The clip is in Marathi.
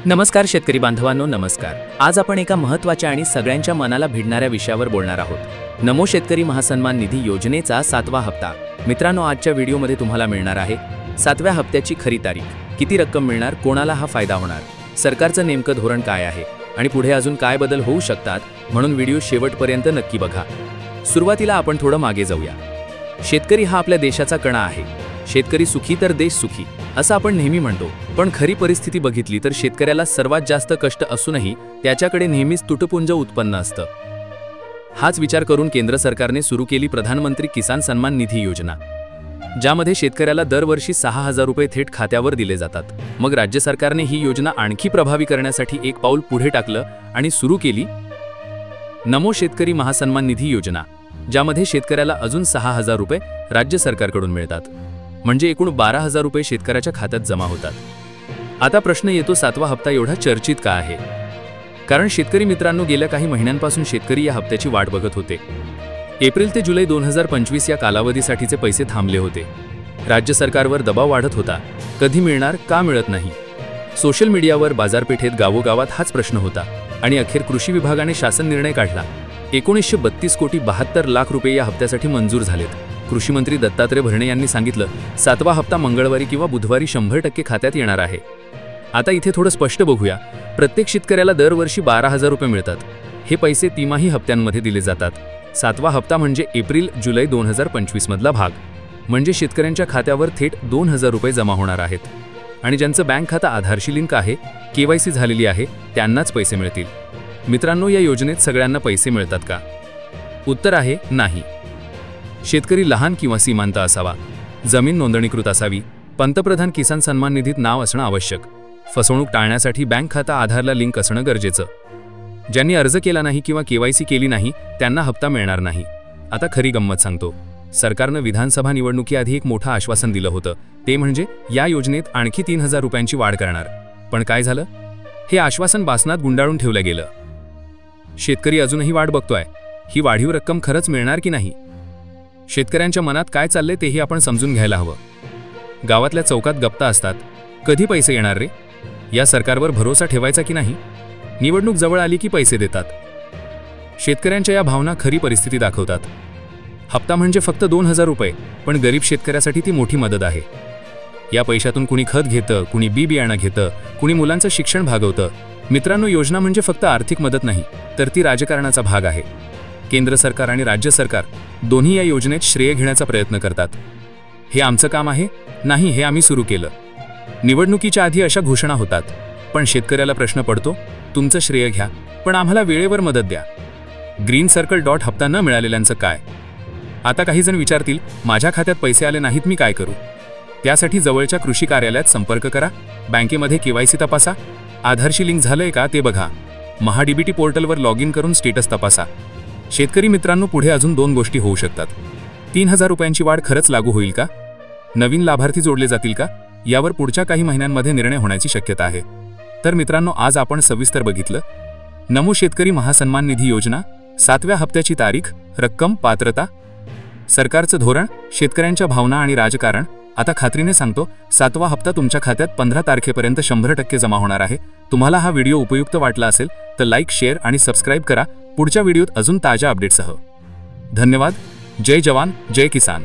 नमस्कार शेतकरी बांधवांनो, नमस्कार। आज आपण एका महत्त्वाच्या आणि सगळ्यांच्या मनाला भिडणाऱ्या विषयावर बोलणार आहोत। नमो शेतकरी महासन्मान निधी योजनेचा 7वा हप्ता। मित्रांनो, आजच्या व्हिडिओमध्ये तुम्हाला मिळणार आहे 7व्या हप्त्याची खरी तारीख, किती रक्कम मिळणार, कोणाला हा फायदा होणार, सरकारचं नेमकं धोरण काय आहे आणि पुढे अजून काय बदल होऊ शकतात, म्हणून व्हिडिओ शेवटपर्यंत नक्की बघा। सुरुवातीला आपण थोडं मागे जाऊया। शेतकरी हा आपल्या देशाचा कणा आहे। शेतकरी सुखी तर देश सुखी असं आपण नेहमी म्हणतो, पण खरी परिस्थिती बघितली तर शेतकऱ्याला सर्वात जास्त कष्ट असूनही त्याच्याकडे नेहमीच तुटपुंज उत्पन्न असतं। हाच विचार करून केंद्र सरकारने सुरू केली प्रधानमंत्री किसान सन्मान निधी योजना, ज्यामध्ये शेतकऱ्याला दरवर्षी 6,000 रुपये थेट खात्यावर दिले जातात। मग राज्य सरकारने ही योजना आणखी प्रभावी करण्यासाठी एक पाऊल पुढे टाकलं आणि सुरू केली नमो शेतकरी महासन्मान निधी योजना, ज्यामध्ये शेतकऱ्याला अजून 6,000 रुपये राज्य सरकारकडून मिळतात, म्हणजे एकूण 12,000 रुपये शेतकऱ्याच्या खात्यात जमा होतात। आता प्रश्न येतो, 7वा हप्ता एवढा चर्चित का आहे? कारण शेतकरी मित्रांनो, गेल्या काही महिन्यांपासून शेतकरी या हप्त्याची वाट बघत होते। एप्रिल ते जुलै 2025 या कालावधीसाठीचे पैसे थांबले होते। राज्य सरकारवर दबाव वाढत होता, कधी मिळणार, का मिळत नाही? सोशल मीडियावर, बाजारपेठेत, गावोगावात हाच प्रश्न होता आणि अखेर कृषी विभागाने शासन निर्णय काढला। 1932 कोटी 72 लाख रुपये या हप्त्यासाठी मंजूर झालेत। कृषी मंत्री दत्तात्रय भरणे यांनी सांगितलं, 7वा हप्ता मंगळवारी किंवा बुधवारी 100% खात्यात येणार आहे। आता इथे थोडं स्पष्ट बघूया। प्रत्येक शेतकऱ्याला दरवर्षी 12,000 रुपये मिळतात। हे पैसे तिमाही हप्त्यांमध्ये दिले जातात। 7वा हप्ता म्हणजे एप्रिल जुलै 2025 मधला भाग, म्हणजे शेतकऱ्यांच्या खात्यावर थेट 2,000 रुपये जमा होणार आहेत आणि ज्यांचं बँक खातं आधारशी लिंक आहे, KYC झालेली आहे, त्यांनाच पैसे मिळतील। मित्रांनो, या योजनेत सगळ्यांना पैसे मिळतात का? उत्तर आहे नाही। शेतकरी लहान किंवा सीमांत असावा, जमीन नोंदणीकृत असावी, पंतप्रधान किसान सन्मान निधीत नाव असणं आवश्यक, फसवणूक टाळण्यासाठी बँक खाता आधारला लिंक असणं गरजेचं। ज्यांनी अर्ज केला नाही किंवा KYC केली नाही त्यांना हप्ता मिळणार नाही। आता खरी गंमत सांगतो, सरकारनं विधानसभा निवडणुकीआधी एक मोठं आश्वासन दिलं होतं, ते म्हणजे या योजनेत आणखी 3,000 रुपयांची वाढ करणार। पण काय झालं? हे आश्वासन बासनात गुंडाळून ठेवलं गेलं। शेतकरी अजूनही वाट बघतोय, ही वाढीव रक्कम खरंच मिळणार की नाही? शेतकऱ्यांच्या मनात काय चाललंय तेही आपण समजून घ्यायला हवं। गावातल्या चौकात गप्पा असतात, कधी पैसे येणार रे? या सरकारवर भरोसा ठेवायचा की नाही? निवडणूक जवळ आली की पैसे देतात। शेतकऱ्यांच्या या भावना खरी परिस्थिती दाखवतात। हप्ता म्हणजे फक्त 2,000 रुपये, पण गरीब शेतकऱ्यासाठी ती मोठी मदत आहे। या पैशातून कुणी खत घेतं, कुणी बी बियाणं घेतं, कुणी मुलांचं शिक्षण भागवतं। मित्रांनो, योजना म्हणजे फक्त आर्थिक मदत नाही, तर ती राजकारणाचा भाग आहे। केंद्र सरकार आणि राज्य सरकार दोन्ही या योजनेत श्रेय घेण्याचा प्रयत्न करतात। हे आमचं काम आहे? नाही, हे आम्ही सुरू केलं। निवडणुकीच्या आधी अशा घोषणा होतात, पण शेतकऱ्याला प्रश्न पडतो, तुमचं श्रेय घ्या, पण आम्हाला वेळेवर मदत द्या। ग्रीन सर्कल डॉट हप्ता न मिळालेल्यांचं काय? आता काही जण विचारतील, माझ्या खात्यात पैसे आले नाहीत, मी काय करू? त्यासाठी जवळच्या कृषी कार्यालयात संपर्क करा, बँकेमध्ये KYC तपासा, आधारशी लिंक झालंय का ते बघा, महाडीबीटी पोर्टलवर लॉग इन करून स्टेटस तपासा। शेतकरी मित्रांनो, पुढे अजून 2 गोष्टी होऊ शकतात। 3,000 रुपयांची वाढ खरंच लागू होईल का? नवीन लाभार्थी जोडले जातील का? यावर पुढच्या काही महिन्यांमध्ये निर्णय होण्याची शक्यता आहे। तर मित्रांनो, आज आपण सविस्तर बघितलं नमो शेतकरी महासन्मान निधी योजना, 7व्या हप्त्याची तारीख, रक्कम, पात्रता, सरकारचं धोरण, शेतकऱ्यांच्या भावना आणि राजकारण। आता खात्रीने सांगतो, 7वा हप्ता तुमच्या खात्यात 15 तारखेपर्यंत 100% जमा होणार आहे। तुम्हाला हा व्हिडिओ उपयुक्त वाटला असेल तर लाईक, शेअर आणि सबस्क्राईब करा। पुढच्या व्हिडिओत अजून ताज्या अपडेटसह। धन्यवाद। जय जवान, जय किसान।